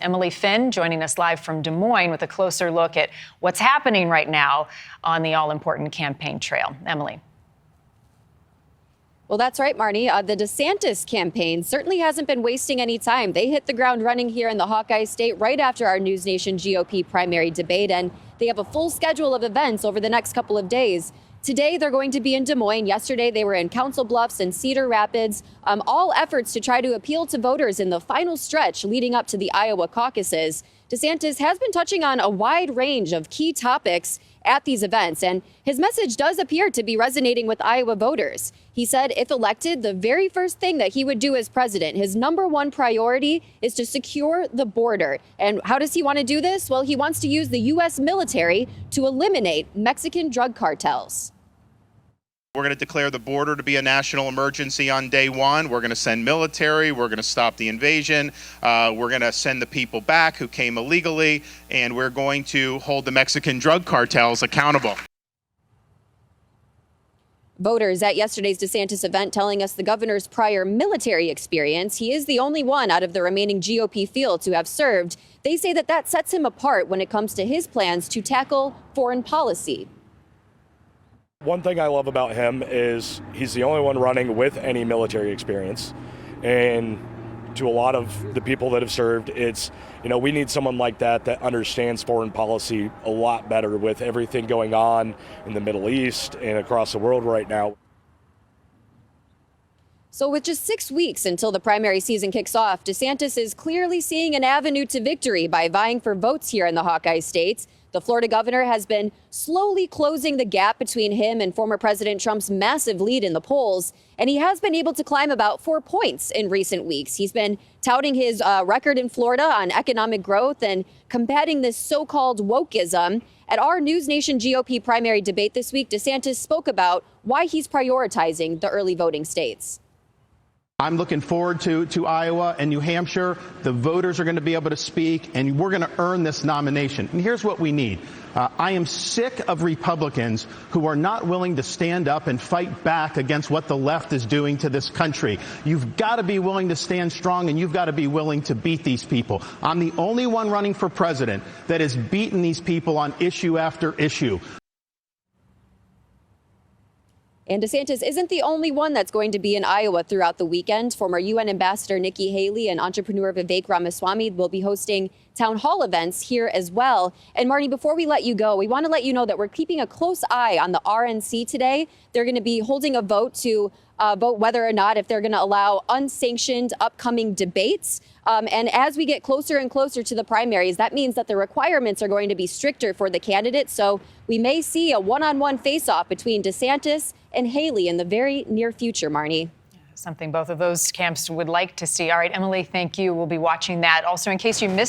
Emily Finn joining us live from Des Moines with a closer look at what's happening right now on the all-important campaign trail. Emily. Well, that's right, Marnie. The DeSantis campaign certainly hasn't been wasting any time. They hit the ground running here in the Hawkeye State right after our NewsNation GOP primary debate, and they have a full schedule of events over the next couple of days. Today, they're going to be in Des Moines. Yesterday, they were in Council Bluffs and Cedar Rapids, all efforts to try to appeal to voters in the final stretch leading up to the Iowa caucuses. DeSantis has been touching on a wide range of key topics at these events, and his message does appear to be resonating with Iowa voters. He said if elected, the very first thing that he would do as president, his number one priority, is to secure the border. And how does he want to do this? Well, he wants to use the U.S. military to eliminate Mexican drug cartels. We're going to declare the border to be a national emergency on day one. We're going to send military. We're going to stop the invasion. We're going to send the people back who came illegally, and we're going to hold the Mexican drug cartels accountable. Voters at yesterday's DeSantis event telling us the governor's prior military experience. He is the only one out of the remaining GOP field to have served. They say that sets him apart when it comes to his plans to tackle foreign policy. One thing I love about him is he's the only one running with any military experience. And to a lot of the people that have served, it's, we need someone like that understands foreign policy a lot better with everything going on in the Middle East and across the world right now. So with just 6 weeks until the primary season kicks off, DeSantis is clearly seeing an avenue to victory by vying for votes here in the Hawkeye states. The Florida governor has been slowly closing the gap between him and former President Trump's massive lead in the polls, and he has been able to climb about 4 points in recent weeks. He's been touting his record in Florida on economic growth and combating this so-called wokeism. At our NewsNation GOP primary debate this week, DeSantis spoke about why he's prioritizing the early voting states. I'm looking forward to Iowa and New Hampshire. The voters are going to be able to speak, and we're going to earn this nomination. And here's what we need. I am sick of Republicans who are not willing to stand up and fight back against what the left is doing to this country. You've got to be willing to stand strong, and you've got to be willing to beat these people. I'm the only one running for president that has beaten these people on issue after issue. And DeSantis isn't the only one that's going to be in Iowa throughout the weekend. Former UN Ambassador Nikki Haley and entrepreneur Vivek Ramaswamy will be hosting town hall events here as well. And Marnie, before we let you go, we want to let you know that we're keeping a close eye on the RNC today. They're going to be holding a vote to vote whether or not if they're going to allow unsanctioned upcoming debates. And as we get closer and closer to the primaries, that means that the requirements are going to be stricter for the candidates. So we may see a one-on-one face-off between DeSantis and Haley in the very near future, Marnie. Something both of those camps would like to see. All right, Emily, thank you. We'll be watching that. Also, in case you missed